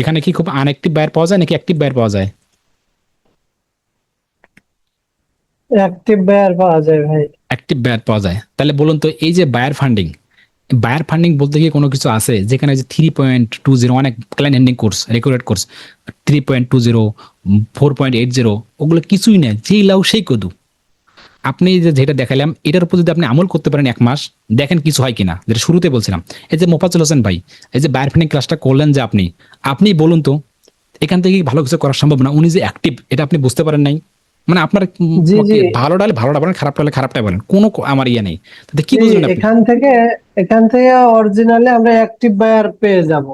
এখানে কি খুব আনঅ্যাক্টিভ বায়ার পাওয়া যায় নাকি অ্যাক্টিভ বায়ার পাওয়া যায়? অ্যাক্টিভ বায়ার পাওয়া যায় ভাই। অ্যাক্টিভ বায়ার পাওয়া যায়। তাহলে বলুন তো এই যে বায়ার ফান্ডিং বলতে গিয়ে কোনো কিছু আছে যেখানে যে 3.20 অনেক client ending course, recorded course, 3.20, 4.80, ওগুলো কিছুই না, যেই লাউ সেই কদু। আপনি যে যেটা দেখালাম এটার উপর যদি আপনি আমল করতে পারেন 1 মাস, দেখেন কিছু হয় কিনা, যেটা শুরুতে বলছিলাম। এই যে মোফাজ্জল হোসেন ভাই, এই যে বায়ার ফান্ডিং ক্লাসটা করলেন যে আপনি বলুন তো এখান থেকে কি ভালো কিছু করা সম্ভব না? উনি যে অ্যাক্টিভ এটা আপনি বুঝতে পারেন নাই? মানে আপনার জি জি ভালোটা হলে ভালোটা বলেন, খারাপটা হলে খারাপটাই বলেন, কোনো আমার ইয়ে নেই। তাতে কি জি, বুঝলেন আপনি? এখান থেকে অরিজিনালি আমরা অ্যাক্টিভ বায়ার পেয়ে যাব।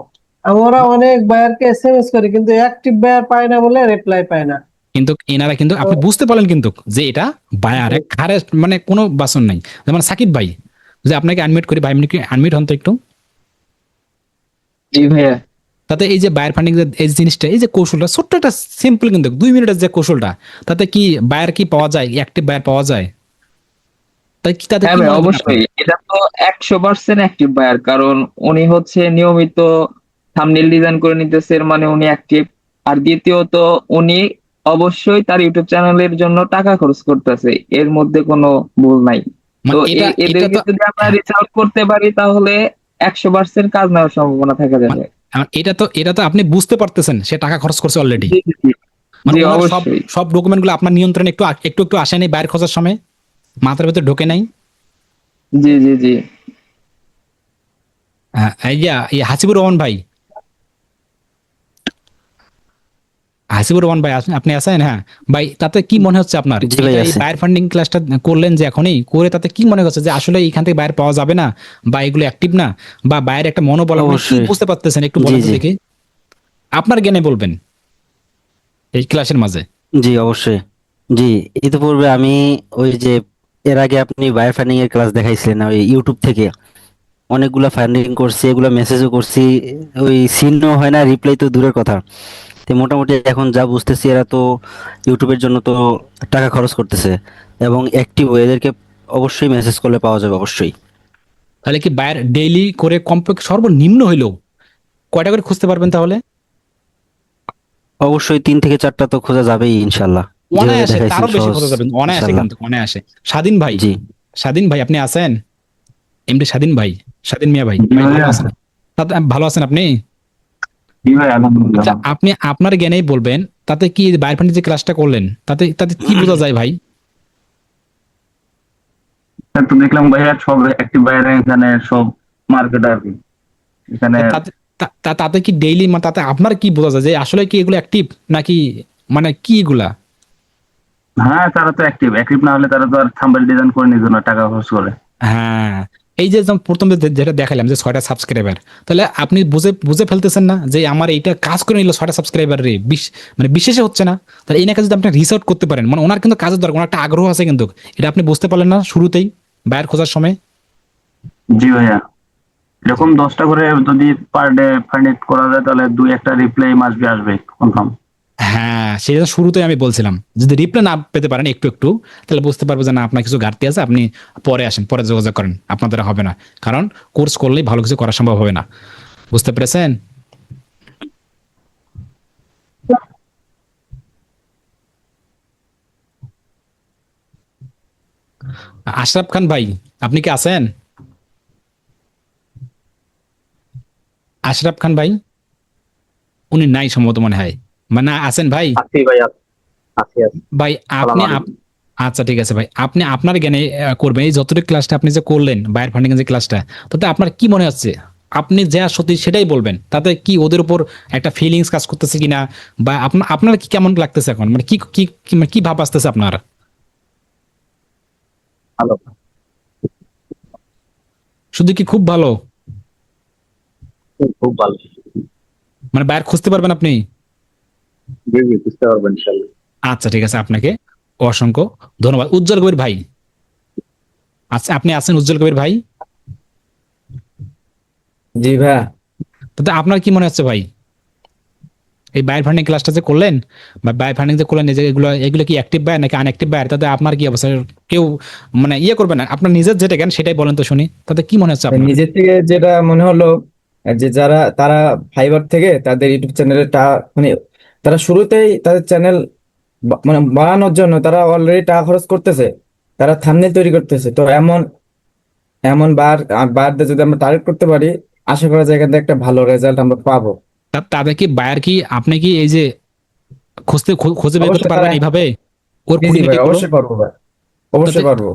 আমরা অনেক বায়ারকে এসএমএস করি কিন্তু অ্যাক্টিভ বায়ার পাই না বলে রিপ্লাই পাই না। কিন্তু এনারা কিন্তু তো আপনি বুঝতে পারলেন কিন্তু যে এটা বায়ার এক হারে, মানে কোনো বাসন নাই। যেমন সাকিব ভাই, যে আপনাকে আনমিউট করি ভাই, আপনি কি আনমিউট হন তো একটু? জি ভাইয়া। তাতে এই যে বায়ার ফান্ডিং এই জিনিসটা, এই যে কৌশলটা ছোট্ট একটা সিম্পল, কিন্তু 2 মিনিটের যে কৌশলটা, তাতে কি বায়ার কি পাওয়া যায়, অ্যাক্টিভ বায়ার পাওয়া যায়? তাই কি, তাতে হ্যাঁ কি ভাই, মনে করেন আপনি? অবশ্যই এটা তো 100% অ্যাক্টিভ বায়ার, কারণ উনি হচ্ছে নিয়মিত থাম্বনেল ডিজাইন করে নিতেছে, এর মানে উনি অ্যাক্টিভ। আর দ্বিতীয়ত, উনি অবশ্যই তার ইউটিউব চ্যানেলের জন্য টাকা খরচ করতেছে, এর মধ্যে কোনো ভুল নাই। তো মানে এটা এটা এদেরকে তো, যদি আমরা হ্যাঁ, রিচ আউট করতে পারি তাহলে 100% কাজ নেওয়ার সম্ভাবনা থাকা মানে যাবে। এটা তো আপনি বুঝতে পারতেছেন সে টাকা খরচ করছে অলরেডি। জি জি জি। মানে জি, ওনার সব অবশ্যই। সব ডকুমেন্ট গুলো আপনার নিয়ন্ত্রণে একটু আসেনি বাইরে খোঁজার সময়, মাথার ভেতর ঢোকে নাই। জি জি জি। হ্যাঁ, এই হাসিবুর রহমান ভাই, হাসিবুর রহমান ভাই আপনি আছেন? হ্যাঁ ভাই, তাতে কি মনে হচ্ছে আপনার, জি ভাই এটা এই আছে। বায়ার ফান্ডিং ক্লাসটা করলেন যে এখনই করে, তাতে কি মনে হচ্ছে যে আসলে এখান থেকে বায়ার পাওয়া যাবে না, বা এগুলো অ্যাক্টিভ না, বা বায়ের একটা মনোবল আপনি কি অবশ্যই। বুঝতে পারতেছেন একটু জি বলেন তো জি দেখি, আপনার জ্ঞানে বলবেন এই ক্লাসের মাঝে। জি অবশ্যই। জি, ইতিপূর্বে আমি ওই যে এর আগে আপনি বায়ার ফান্ডিং এর ক্লাস দেখাইছিলেন ওই ইউটিউব থেকে, অনেকগুলা ফান্ডিং করছি, এগুলা মেসেজও করছি, ওই সিনও হয় না, রিপ্লাই তো দূরের কথা। তো মোটামুটি এখন যা বুঝতেছি এরা তো ইউটিউবের জন্য তো টাকা খরচ করতেছে এবং অ্যাক্টিভ, এদেরকে অবশ্যই মেসেজ করলে পাওয়া যাবে অবশ্যই। তাহলে কি বায়ার ডেইলি করে কমপক্ষে সর্বনিম্ন হইলেও কয়টা করে খুঁজতে পারবেন তাহলে? অবশ্যই 3 থেকে 4টা তো খোঁজা যাবেই ইনশাল্লাহ, যেভাবে অনায়াসে, দেখাইছেন তারও বেশি সহজ। খোঁজা যাবেন অনায়াসে, ইনশাল্লাহ। কিন্তু অনায়াসে। স্বাধীন ভাই, জি স্বাধীন ভাই আপনি আছেন? এমডি স্বাধীন ভাই, স্বাধীন মিয়া ভাই, জি ভাই ভালো ভাইয়া। আছেন? ভালো আছেন আপনি? জি ভাই, আলহামদুলিল্লাহ আচ্ছা, ভালো। আপনি আপনার জ্ঞানেই বলবেন, তাতে কি বায়ার ফান্ডিং যে ক্লাসটা করলেন, তাতে তাতে কি বোঝা যায় ভাই? তা তো দেখলাম ভাইয়া সব অ্যাক্টিভ বাইরে এখানে সব মার্কেট আর কি এখানে। তাতে তাতে কি ডেইলি, মানে তাতে আপনার কি বোঝা যায় যে আসলে কি এগুলো অ্যাক্টিভ নাকি, মানে কি এগুলা? হ্যাঁ, তারা তো অ্যাক্টিভ, অ্যাক্টিভ না হলে তারা তো আর থাম্বনেল ডিজাইন করে নিত না, টাকা খরচ করে। হ্যাঁ, এই যে যেমন প্রথমে যেটা দেখালাম যে 6টা সাবস্ক্রাইবার, তাহলে আপনি বুঝে বুঝে ফেলতেছেন না যে আমার এইটা কাজ করে নিল 6টা সাবস্ক্রাইবার রে, মানে বিশেষে হচ্ছে না? তাহলে এই নাকি যদি আপনি রিচ আউট করতে পারেন, মানে ওনার কিন্তু কাজের দরকার, ওনার একটা আগ্রহ আছে, কিন্তু এটা আপনি বুঝতে পারলেন না শুরুতেই বায়ার খোঁজার সময়। জি ভাইয়া, এরকম 10টা করে যদি পার ডে ফান্ডিং করা যায় তাহলে 2-1টা রিপ্লাই মাসবে আসবে কনফার্ম। হ্যাঁ, সেটা শুরুতেই আমি বলছিলাম, যদি রিপ্লাই না পেতে পারেন একটু একটু, তাহলে বুঝতে পারবো যে না আপনার কিছু ঘাটতি আছে, আপনি পরে আসেন, পরে যোগাযোগ করেন, আপনার দ্বারা হবে না। কারণ কোর্স করলেই ভালো কিছু করা সম্ভব হবে না। বুঝতে পেরেছেন? আশরাফ খান ভাই, আপনি কি আছেন? আশরাফ খান ভাই, উনি নাই সম্ভবত মনে হয়, মানে আছেন ভাই? আছি ভাই, আছি আছি। ভাই সালাম আপনি আলাইকুম। আচ্ছা ঠিক আছে ভাই, আপনি আপনার জ্ঞানে করবেন এই যতটুকু ক্লাসটা আপনি যে করলেন বায়ার ফান্ডিং যে ক্লাসটা, তাতে আপনার কি মনে হচ্ছে? আপনি যা সত্যি সেটাই বলবেন, তাতে কি ওদের উপর একটা ফিলিংস কাজ করতেছে কিনা, বা আপনার কি কেমন লাগতেছে এখন, মানে কি কি মানে কি ভাব আসতেছে আপনার? ভালো। শুধু কি খুব ভালো? খুব ভালো। মানে বায়ার খুঁজতে পারবেন আপনি? জি জি, বুঝতে পারবেন ইনশাল্লাহ। আচ্ছা ঠিক আছে, আপনাকে অসংখ্য ধন্যবাদ। উজ্জ্বল কবির ভাই, আচ্ছা আপনি আছেন উজ্জ্বল কবির ভাই? জি ভাইয়া। তাতে আপনার কি মনে হচ্ছে ভাই, এই বায়ার ফান্ডিং ক্লাসটা যে করলেন, বা বায়ার ফান্ডিং যে করলেন, এই যে এগুলো এগুলো কি অ্যাক্টিভ বায়ার নাকি আনঅ্যাক্টিভ বায়ার, তাতে আপনার কি অবস্থা? কেউ মানে ইয়ে করবে না, আপনার নিজের যেটা জ্ঞান সেটাই বলেন তো শুনি, তাতে কি মনে হচ্ছে আপনার? নিজের থেকে যেটা মনে হলো, যে যারা তারা ফাইবার থেকে তাদের ইউটিউব চ্যানেলে মানে তারা শুরুতেই তাদের চ্যানেল মানে বানানোর জন্য তারা অলরেডি টাকা খরচ করতেছে, তারা থাম্বনেল তৈরি করতেছে। তো এমন এমন বায়ারদের যদি আমরা টার্গেট করতে পারি, আশা করা যায় এখান থেকে একটা ভালো রেজাল্ট আমরা পাবো। তাদের কি বায়ার কি আপনি কি এই যে খুঁজে বের করতে অবশ্যই পারবেন তারা, এইভাবে ওর জি জি খুঁটিনাটি ভাই, গুলো? অবশ্যই পারবো ভাই, অবশ্যই পারবো।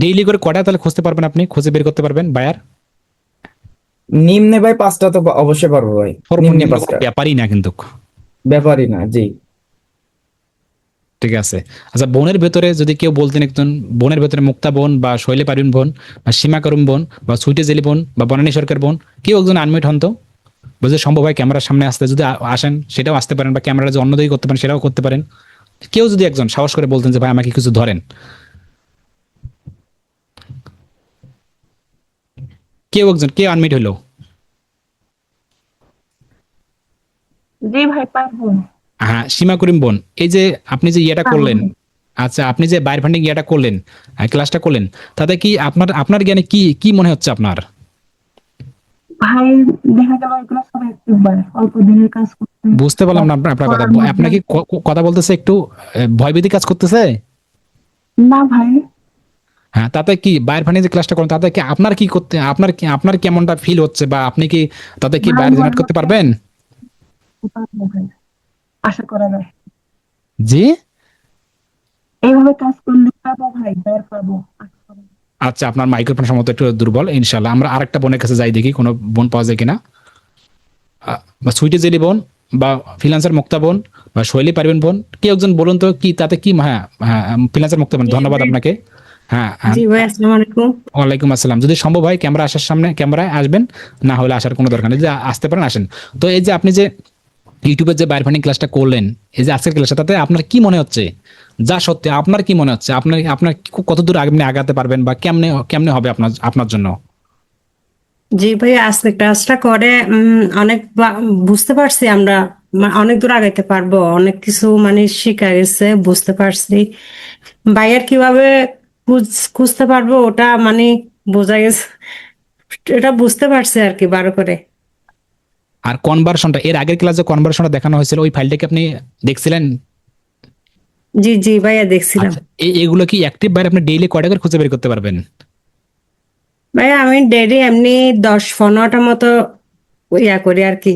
ডেইলি করে কটা তাহলে খুঁজতে পারবেন, আপনি খুঁজে বের করতে পারবেন বায়ার? নিম্নে ভাই 5টা তো অবশ্যই পারবো ভাই, নিম্নে সর্বনিম্ন কোনো 5টা, ব্যাপারই না কিন্তু। ব্যাপারই না, জি। ঠিক আছে। আচ্ছা, বোনের ভেতরে যদি কেউ বলতেন একজন, বোনের ভেতরে মুক্তা বোন বা শৈলী পারভিন বোন বা সীমা করুম বোন বা সুইটে জেলি বোন বা বনানী সরকার বোন, কেউ একজন আনমিউট হন তো, বুঝতে সম্ভব হয় ক্যামেরার সামনে আসতে, যদি আসেন সেটাও আসতে পারেন, বা ক্যামেরা যে অন্যদিকে করতে পারেন সেটাও করতে পারেন। কেউ যদি একজন সাহস করে বলতেন যে ভাই আমাকে কিছু ধরেন, কেউ একজন, কে আনমিউট হইলো? জি ভাই পারবো। হ্যাঁ, সীমা করিম বোন, এই যে আপনি যে ইয়েটা পারবো করলেন, ভাই। আচ্ছা আপনি যে বায়ার ফান্ডিং ইয়েটা করলেন, ক্লাসটা করলেন, তাতে কি আপনার আপনার জ্ঞানে কি কি মনে হচ্ছে আপনার? ভাই দেখা গেল এগুলো সব অ্যাক্টিভ বার, অল্প দিনের কাজ করতে বুঝতে পারলাম না আপনার কথা। করার মধ্যে। আপনাকে কথা বলতেছে একটু ভয়ভীতি কাজ করতেছে? না ভাই, হ্যাঁ, তাতে কি বায়ার ফান্ডিং যে ক্লাসটা করেন তাতে কি আপনার কি করতে, আপনার কেমনটা ফিল হচ্ছে, বা আপনি কি তাতে কি ভাই বায়ার মনে জেনারেট করতে হচ্ছে পারবেন? পারবো ভাই, আশা করা যায়। জি। এইভাবে কাজ করলে পাবো ভাই, বের পাবো, আশা করা যায়। আচ্ছা, আপনার মাইক্রোফোন সম্ভবত একটু দুর্বল। ইনশাল্লাহ আমরা আরেকটা বোনের কাছে যাই, দেখি কোনো বোন পাওয়া যায় কিনা। বা সুইটে জেলি বোন বা ফ্রিল্যান্সার মুক্তা বোন বা শৈলী পারবেন বোন, কি একজন বলুন তো কি তাতে কি। হ্যাঁ হ্যাঁ, ফ্রিল্যান্সার মুক্তা বোন, ধন্যবাদ আপনাকে। হ্যাঁ হ্যাঁ, জি ভাই, আসসালামু আলাইকুম। ওয়ালাইকুম আসসালাম। যদি সম্ভব হয় ক্যামেরা আসার সামনে ক্যামেরায় আসবেন, না হলে আসার কোনো দরকার নেই, যদি আসতে পারেন আসেন। তো এই যে আপনি যে ইউটিউবের যে বায়ার ফান্ডিং ক্লাসটা করলেন, এই যে আজকের ক্লাসটা, তাতে আপনার কি মনে হচ্ছে? যা সত্যি আপনার কি মনে হচ্ছে? আপনার আপনার কত দূর আপনি আগাতে পারবেন, বা কেমনে কেমনে হবে আপনার আপনার জন্য? জি ভাই, আজকে ক্লাসটা করে অনেক বুঝতে পারছি আমরা, অনেক দূর আগাইতে পারবো, অনেক কিছু মানে শিখা গেছে, বুঝতে পারছি ভাইয়ের কিভাবে খুঁজতে পারবো, ওটা মানে বোঝা গেছে, এটা বুঝতে পারছি আর কি ভালো করে। আর কনভার্সনটা, এর আগের ক্লাসে কনভার্সনটা দেখানো হয়েছিল, ওই ফাইলটা কি আপনি দেখছিলেন? জি জি ভাইয়া, দেখছিলাম। আচ্ছা, এগুলো কি অ্যাক্টিভ বাইরে আপনি ডেইলি কয়টা করে খুঁজে বের করতে পারবেন? ভাইয়া আমি ডেইলি এমনি 10-15টা মতো ইয়া করি আর কি,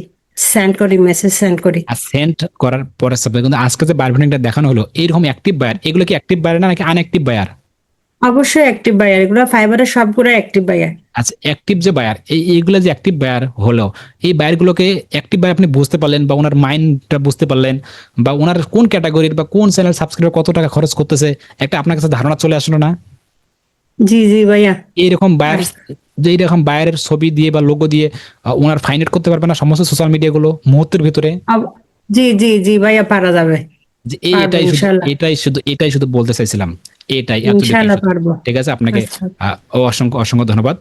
সেন্ড করি, মেসেজ সেন্ড করি। আর সেন্ড করার পরে সাবজেক্ট, কিন্তু আজকে যে বায়ার ফান্ডিংটা দেখানো হলো, এইরকম অ্যাক্টিভ বায়ার, এগুলো কি অ্যাক্টিভ বায়ার না নাকি আনঅ্যাক্টিভ বায়ার? অবশ্যই অ্যাক্টিভ বায়ার, এগুলো ফাইবারের সবগুলো অ্যাক্টিভ বায়ার। আচ্ছা, অ্যাক্টিভ যে বায়ার, এইগুলো যে অ্যাক্টিভ বায়ার হলো, এই বায়ারগুলোকে অ্যাক্টিভ বায়ার আপনি বুঝতে পারলেন, বা ওনার মাইন্ডটা বুঝতে পারলেন, বা ওনার কোন ক্যাটাগরির বা কোন চ্যানেল সাবস্ক্রাইবার কত টাকা খরচ করতেছে, একটা আপনার কাছে ধারণা চলে আসলো না? জি জি ভাইয়া। এইরকম বায়ার, যে এইরকম বায়ারের ছবি দিয়ে বা লোগো দিয়ে ওনার ফাইন্ড করতে পারবে না সমস্ত সোশ্যাল মিডিয়াগুলো মুহূর্তের ভিতরে? জি জি জি ভাইয়া, পারা যাবে। যে পারবো ইনশাল্লাহ। এটাই শুধু বলতে চাইছিলাম, এটাই এতটুকুই ইনশাল্লাহ শুধু। পারবো। ঠিক আছে, আপনাকে আচ্ছা। অসংখ্য অসংখ্য ধন্যবাদ,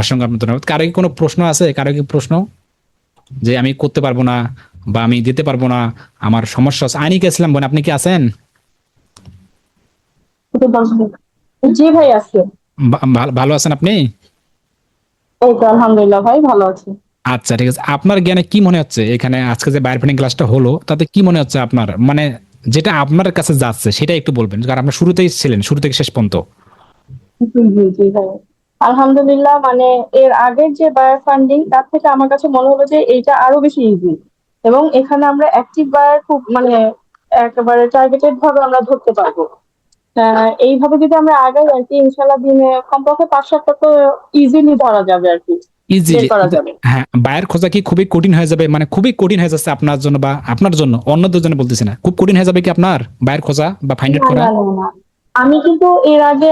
অসংখ্য আপনার ধন্যবাদ। কারো কি কোনো প্রশ্ন আছে? কারো কি প্রশ্ন, যে আমি করতে পারবো না বা আমি দিতে পারবো না, আমার সমস্যা আছে? আনিকা ইসলাম বোন, আপনি কি আছেন? জি ভাই আছে। ভালো আছেন আপনি? এই তো আলহামদুলিল্লাহ ভাই, ভালো আছি। আচ্ছা, ঠিক আছে। আপনার জ্ঞানে কি মনে হচ্ছে এখানে আজকে যে বায়ার ফান্ডিং ক্লাসটা হলো, তাতে কি মনে হচ্ছে আপনার, মানে যেটা আপনার কাছে যাচ্ছে সেটা একটু বলবেন, কারণ আপনার শুরুতেই ছিলেন, শুরু থেকে শেষ পর্যন্ত। জি জি জি ভাই, আলহামদুলিল্লাহ, মানে এর আগের যে বায়ার ফান্ডিং তার থেকে আমার কাছে মনে হলো যে এইটা আরো বেশি ইজি, এবং এখানে আমরা অ্যাক্টিভ বায়ার খুব মানে একেবারে টার্গেটেড ভাবে আমরা ধরতে পারবো। এইভাবে যদি আমরা আগাই আর কি, ইনশাল্লাহ দিনে কমপক্ষে 5-7টা তো ইজিলি ধরা যাবে আর কি, বের ইজিলি। করা যাবে। হ্যাঁ, বায়ার খোঁজা কি খুবই কঠিন হয়ে যাবে, মানে খুবই কঠিন হয়ে যাচ্ছে আপনার জন্য বা আপনার জন্য, অন্যদের জন্য বলতেছি না, খুব কঠিন হয়ে যাবে কি আপনার বায়ার খোঁজা বা ফাইন্ড আউট না করা? না না না, আমি কিন্তু এর আগে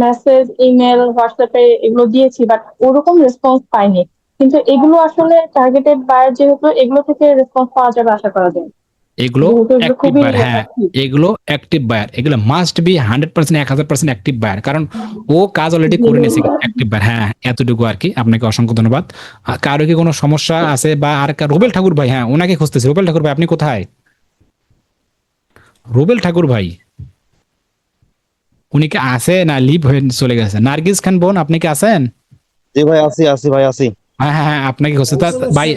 মেসেজ, ইমেল, হোয়াটসঅ্যাপে এগুলো দিয়েছি, বাট ওরকম রেসপন্স পাইনি। কিন্তু এগুলো আসলে টার্গেটেড বায়ার, যেহেতু এগুলো থেকে রেসপন্স পাওয়া যাবে আশা করা যায়, এগুলো যেহেতু এগুলো অ্যাক্টিভ খুবই বায়ার, হ্যাঁ active। এগুলো অ্যাক্টিভ বায়ার, এগুলো মাস্ট বি 100%, 1000% অ্যাক্টিভ বায়ার, কারণ ও কাজ অলরেডি করে নিয়েছে অ্যাক্টিভ বায়ার। হ্যাঁ, এতটুকু আর কি। আপনাকে অসংখ্য ধন্যবাদ। কারো কি কোনো সমস্যা আছে? বা আর রুবেল ঠাকুর ভাই, হ্যাঁ ওনাকে খুঁজতেছি। রুবেল ঠাকুর ভাই, আপনি কোথায়? রুবেল ঠাকুর ভাই, উনি কি আছে না লিভ হয়ে চলে গেছে? নার্গিস খান বোন, আপনি কি আছেন? জি ভাই, আছি আছি ভাই, আছি। হ্যাঁ হ্যাঁ হ্যাঁ, আপনাকে হচ্ছে তা ভাই,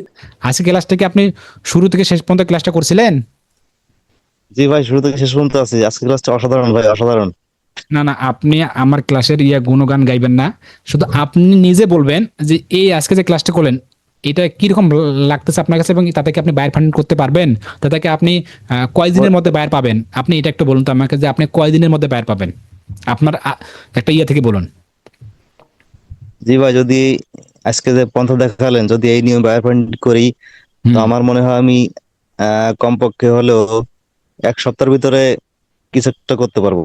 আজকে ক্লাসটা কি আপনি শুরু থেকে শেষ পর্যন্ত ক্লাসটা করছিলেন? জি ভাই, শুরু থেকে শেষ পর্যন্ত আছি। আজকে ক্লাসটা অসাধারণ ভাই, অসাধারণ। না না, আপনি আমার ক্লাসের গুণগান গাইবেন না, শুধু আপনি নিজে বলবেন যে এই আজকে যে ক্লাসটা করলেন এটা কিরকম লাগতেছে আপনার কাছে, এবং তাতে কি আপনি বায়ার ফান্ডিং করতে পারবেন, তাতে কি আপনি কয় দিনের মধ্যে বায়ার পাবেন, আপনি এটা একটু বলুন তো আমাকে যে আপনি কয় দিনের মধ্যে বায়ার পাবেন আপনার একটা থেকে বলুন। জি ভাই, যদি আজকে যে পন্থা দেখালেন, যদি এই নিয়ম বায়ার করি, তো হুম। আমার মনে হয় আমি কমপক্ষে হলেও 1 সপ্তাহের ভিতরে কিছু একটা করতে পারবো।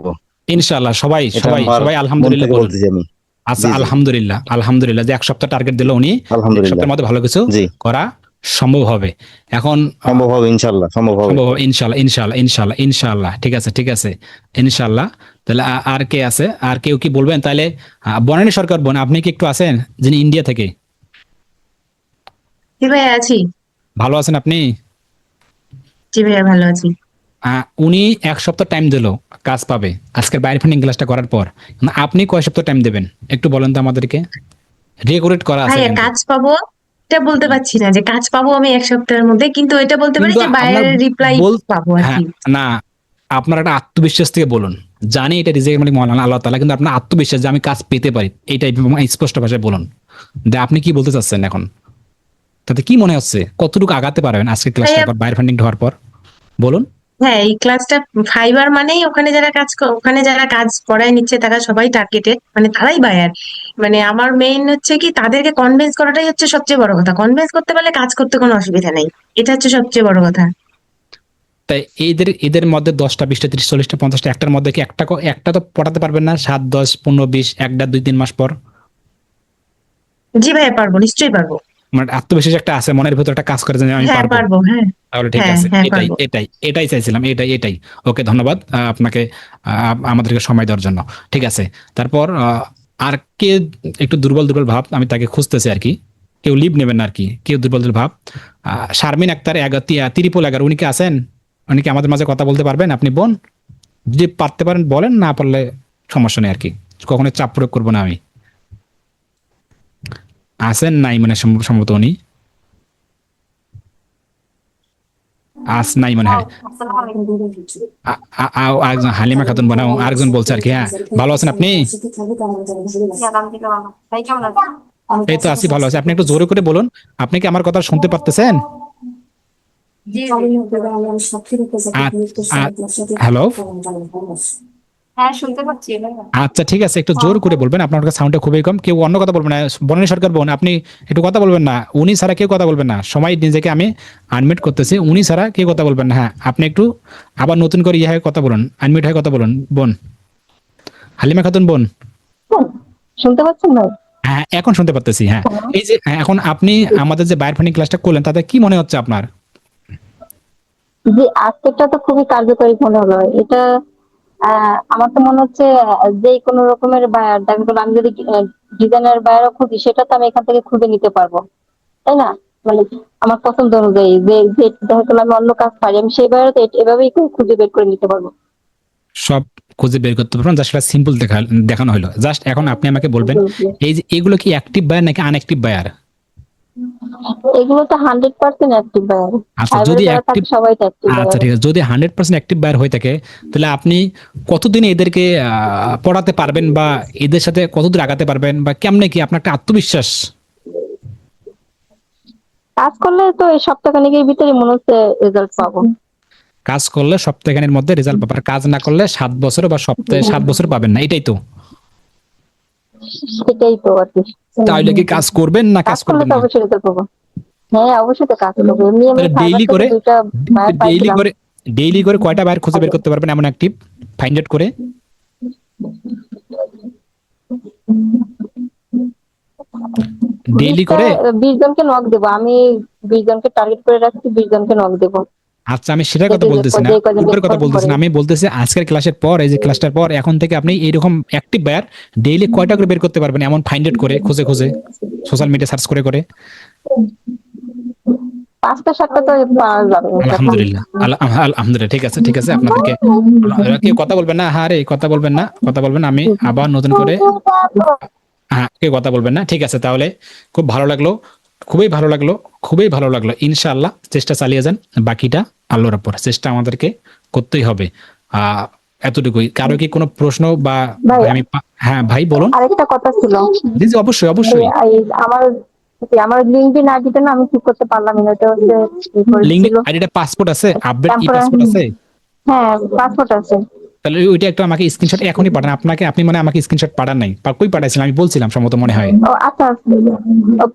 ইনশাআল্লাহ, সবাই এটা সবাই আমার সবাই মন আলহামদুলিল্লাহ থেকে বলুন। বলতেছি আমি। আচ্ছা, জি জি, আলহামদুলিল্লাহ আলহামদুলিল্লাহ যে 1 সপ্তাহ টার্গেট দিল উনি, এক আলহামদুলিল্লাহ। সপ্তাহের মধ্যে ভালো কিছু জি, করা সম্ভব হবে। এখন সম্ভব হবে, ইনশাল্লাহ সম্ভব হবে। সম্ভব হবে ইনশাল্লাহ ইনশাল্লাহ ইনশাল্লাহ ইনশাল্লাহ, ঠিক আছে ঠিক আছে, ইনশাল্লাহ। তাহলে আর কে আছে, আর কেউ কি বলবেন তাহলে? বনানী সরকার বোন, আপনি কি একটু আছেন, যিনি ইন্ডিয়া থেকে? জি ভাইয়া আছি। ভালো আছেন আপনি? জি ভাইয়া ভালো আছি। উনি 1 সপ্তাহ টাইম দিল, কাজ পাবে আজকের বাইরে ফান্ডিং ক্লাসটা করার পর। আপনি কয় সপ্তাহ টাইম দেবেন একটু বলেন তো আমাদেরকে, রেকর্ড করা আছে ভাইয়া কিন্তু। কাজ পাবো এটা বলতে পারছি না যে কাজ পাবো আমি 1 সপ্তাহের মধ্যে, কিন্তু এটা বলতে পারি কিন্তু যে আপনার বাইরের রিপ্লাই বল পাবো আর হ্যাঁ, কি। না, আপনার একটা আত্মবিশ্বাস থেকে বলুন, জানি এটা রিজেক্ট মালিক মহান আল্লাহ তাআলা, কিন্তু আপনার আত্মবিশ্বাস যে আমি কাজ পেতে পারি এইটাই স্পষ্ট ভাষায় বলুন যে আপনি কি বলতে চাচ্ছেন এখন, তাতে কি মনে হচ্ছে কতটুকু আগাতে পারবেন আজকে ক্লাসটা ভাইয়া পর বাইরে ফান্ডিং হওয়ার পর, বলুন। হ্যাঁ, এই ক্লাসটা ফাইবার মানেই ওখানে যারা কাজ করায় নিচ্ছে তারা সবাই টার্গেটেড, মানে তারাই বায়ার। মানে আমার মেইন হচ্ছে কি তাদেরকে কনভিন্স করাটাই হচ্ছে সবচেয়ে বড় কথা। কনভিন্স করতে পারলে কাজ করতে কোনো অসুবিধা নেই, এটা হচ্ছে সবচেয়ে বড় কথা। তাই এদের এদের মধ্যে 10টা 20টা 30 40টা 50টা একটার মধ্যে কি একটা তো পড়াতে পারবেন না? 7 10 15 20 একটা 2 3 মাস পর? জি ভাইয়া পারবো, নিশ্চয়ই পারবো। মানে আত্মবিশ্বাস একটা আছে মনের ভিতর, একটা কাজ করে যে আমি হ্যাঁ পারবো, পারবো, হ্যাঁ তাহলে ঠিক হ্যাঁ আছে। হ্যাঁ এটাই পারবো। এটাই এটাই চাইছিলাম, এটাই। ওকে, ধন্যবাদ আপনাকে আমাদেরকে সময় দেওয়ার জন্য। ঠিক আছে, তারপর আর কে একটু দুর্বল দুর্বল ভাব, আমি তাকে খুঁজতেছি আর কি, কেউ লিভ নেবেন না আর কি, কেউ দুর্বল দুর্বল ভাব। শারমিন আক্তার ত্রিপল এগার, উনি কি আছেন? উনি কি আমাদের মাঝে কথা বলতে পারবেন? আপনি বোন, যদি পারতে পারেন বলেন, না পারলে সমস্যা নেই আর কি, কখনো চাপ প্রয়োগ করবো না আমি। আছেন নাই মানে সম্ভবত উনি নাই মনে হয়। আরেকজন হালিমা খাতুন বানাও, আরেকজন বলছে আর কি। হ্যাঁ, ভালো আছেন আপনি? এই তো আছি, ভালো আছি। আপনি একটু জোরে করে বলুন, আপনি কি আমার কথা শুনতে পারতেছেন? হ্যালো, হ্যাঁ শুনতে পাচ্ছি। আচ্ছা ঠিক আছে, একটু জোর করে বলবেন, আপনার সাউন্ডটা খুবই কম। কেউ অন্য কথা বলবেন না, বনানী সরকার বোন আপনি একটু কথা বলবেন না, উনি ছাড়া কেউ কথা বলবেন না। সময় নিজেকে আমি আনমিউট করতেছি, উনি ছাড়া কেউ কথা বলবেন না। হ্যাঁ, আপনি একটু আবার নতুন করে হয়ে কথা বলুন, আনমিউট হয়ে কথা বলুন বোন, হালিমা খাতুন বোন। শুনতে পাচ্ছেন না? হ্যাঁ, এখন শুনতে পারতেছি। হ্যাঁ, এই যে এখন আপনি আমাদের যে বায়ার ফান্ডিং ক্লাসটা করলেন, তাতে কি মনে হচ্ছে আপনার? যে আজকেরটা তো খুবই কার্যকরী মনে হলো এটা। আমার তো মনে হচ্ছে যে কোনো রকমের বায়ার, দেখা গেলো আমি যদি ডিজাইনার বায়ারও খুঁজি, সেটা তো আমি এখান থেকে খুঁজে নিতে পারবো, তাই না? মানে আমার পছন্দ অনুযায়ী যে যে দেখা গেলো আমি অন্য কাজ পারি, আমি সেই বায়ারও তো এভাবেই খুঁজে বের করে নিতে পারবো। সব খুঁজে বের করতে পারবেন, জাস্ট সেটা সিম্পল দেখানো হলো। জাস্ট এখন আপনি আমাকে বলবেন, এই যে এগুলো কি অ্যাক্টিভ বায়ার নাকি আনঅ্যাক্টিভ বায়ার? এগুলো তো 100% অ্যাক্টিভ বায়ার। আচ্ছা, যদি যারা অ্যাক্টিভ, থাকে সবাই তো অ্যাক্টিভ আচ্ছা বায়ার। ঠিক আছে, যদি 100% অ্যাক্টিভ বায়ার হয়ে থাকে, তাহলে আপনি কতদিনে এদেরকে পড়াতে পারবেন, বা এদের সাথে কতদূর আগাতে পারবেন, বা কেমনে কি আপনার একটা আত্মবিশ্বাস? কাজ করলে তো এই সপ্তাহখানেকের ভিতরে মনে হচ্ছে রেজাল্ট পাবো। কাজ করলে সপ্তাহখানের মধ্যে রেজাল্ট পাবেন, কাজ না করলে 7 বছর বা সপ্তাহে 7 বছর পাবেন না, এটাই তো। সেটাই তো আর কি। তাহলে কি কাজ করবেন না কাজ করলে করবেন তো না? অবশ্যই রেজাল্ট পাবো। হ্যাঁ অবশ্যই তো কাজ করবো। এমনি আমি তাহলে ফাইবার থেকে 2টা বায়ার পাইছিলাম। ডেইলি করে কয়টা বায়ার খুঁজে বের করতে পারবেন এমন অ্যাক্টিভ, ফাইন্ড আউট করে? ডেইলি করে 20 জনকে নক দেবো আমি। 20 জনকে টার্গেট করে রাখছি, 20 জনকে নক দেবো। আচ্ছা, আমি সেটার কথা বলতেছি না, উপরের কথা বলতেছি না, আমি বলতেছি আজকের ক্লাসের পর, এই যে ক্লাসটার পর এখন থেকে আপনি এইরকম অ্যাক্টিভ বায়ার ডেইলি কয়টা করে বের করতে পারবেন এমন ফাইন্ড আউট করে, খুঁজে খুঁজে, সোশ্যাল মিডিয়া সার্চ করে করে? 5টা 7টা তো পাওয়া যাবে। আলহামদুলিল্লাহ, আলহামদুলিল্লাহ, ঠিক আছে ঠিক আছে। আপনাদেরকে কেউ কথা বলবেন না, হ্যাঁ রে কথা বলবেন না, কথা বলবেন না, আমি আবার নতুন করে, হ্যাঁ কেউ কথা বলবেন না, ঠিক আছে। তাহলে খুব ভালো লাগলো, খুবই ভালো লাগলো, খুবই ভালো লাগলো। ইনশাআল্লাহ চেষ্টা চালিয়ে যান, বাকিটা আল্লাহর উপর। চেষ্টা আমাদেরকে করতেই হবে। এতটুকুই। কারো কি কোনো প্রশ্ন বা ভাই ভাই হ্যাঁ ভাই বলুন। আরেকটা কথা ছিল, জি জি, অবশ্যই অবশ্যই। আমার লিঙ্কডিন আইডিটা না আমি ঠিক করতে পারলাম না, এটা হচ্ছে কি লিঙ্কড করেছিল আইডিটা পাসপোর্ট আছে, আপডেট কি টেম্পোরারি। পাসপোর্ট আছে? হ্যাঁ পাসপোর্ট আছে। তাহলে ওইটা একটু আমাকে স্ক্রিনশট এখনই পাঠান। আপনি মানে আমাকে স্ক্রিনশট পাঠান নাই, কই পাঠাইছিলেন আমি বলছিলাম সম্ভবত মনে হয়। ও আচ্ছা,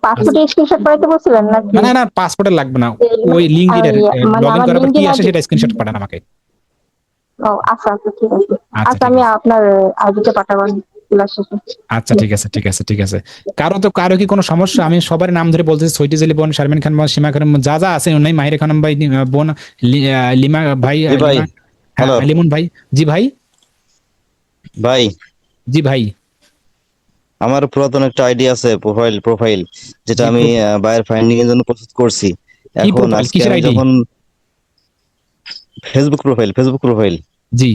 পাসপোর্টে স্ক্রিনশট পাঠাতে বলছিলেন নাকি? না না না, পাসপোর্টে লাগবে না, ওই লিঙ্কডিন মানে লগ ইন আমার করার পর কি লিঙ্কডিন আসে সেটা স্ক্রিনশট পাঠান আমাকে। ও আচ্ছা আচ্ছা ঠিক আছে। আচ্ছা আচ্ছা ঠিক আমি আছে, আপনার আইডিতে পাঠাবো ক্লাস শেষে। আচ্ছা ঠিক আছে ঠিক আছে ঠিক আছে। কারো কি কোনো সমস্যা? আমি সবার নাম ধরে বলতেছি, সৈটি জেলি বোন, শারমিন খান বোন, সীমা খান বোন, যা যা আছে নাই, মাহির খানম ভাই বোন, লিমা ভাই, জি ভাই, লিমা, হ্যালো লিমন ভাই। জি ভাই। ভাই, জি ভাই। আমার পুরাতন একটা আইডি আছে, প্রোফাইল, যেটা জি, আমি বায়ার ফাইন্ডিং এর জন্য প্রস্তুত করছি। কি এখন প্রোফাইল, আজকে কিসের আমি আইডি? যখন ফেসবুক প্রোফাইল, জি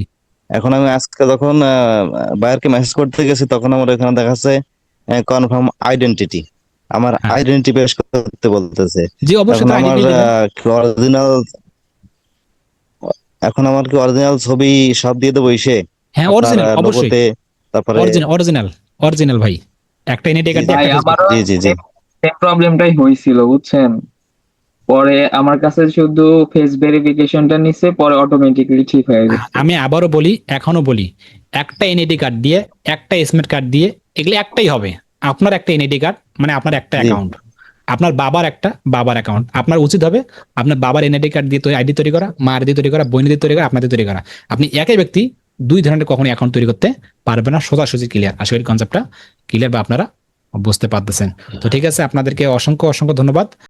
এখন আমি আজকে যখন বায়ারকে মেসেজ করতে গেছি, তখন আমার এখানে দেখাচ্ছে কনফার্ম আইডেন্টিটি, আমার হ্যাঁ আইডেন্টিটি পেশ করতে বলতেছে। জি, অবশ্যই এখন তো আমার আইডেন্টি দিবেন। অরিজিনাল, এখন আমার কি অরিজিনাল ছবি সব দিয়ে দেবো ইসে, হ্যাঁ আপনার অরিজিনাল, অবশ্যই লোগোতে, তারপরে অরিজিনাল অরিজিনাল ভাই। একটা এনআইডি জি কার্ড জি দিয়ে ভাই একটা ফেসবুক। আমারও জি জি জি সেম প্রবলেমটাই হয়েছিল বুঝছেন। পরে আমার কাছে শুধু ফেস ভেরিফিকেশনটা নিছে, পরে অটোমেটিকলি ঠিক হয়ে গেছে। আমি আবারও বলি, এখনো বলি, একটা এনআইডি কার্ড দিয়ে, একটা স্মার্ট কার্ড দিয়ে, এগুলো একটাই হবে। আপনার একটা এনআইডি কার্ড মানে আপনার একটা জি অ্যাকাউন্ট, আপনার বাবার অ্যাকাউন্ট। আপনার উচিত হবে আপনার বাবার এনআইডি কার্ড দিয়ে আইডি তৈরি করা, মার দিয়ে তৈরি করা, বোন দিয়ে তৈরি করা, আপনাদের তৈরি করা। আপনি একই ব্যক্তি দুই ধরনের কখনো অ্যাকাউন্ট তৈরি করতে পারবে না। সোজাসুজি ক্লিয়ার, আশা করি কনসেপ্টটা ক্লিয়ার বা আপনারা বুঝতে পারতেছেন। তো ঠিক আছে, আপনাদেরকে অসংখ্য অসংখ্য ধন্যবাদ।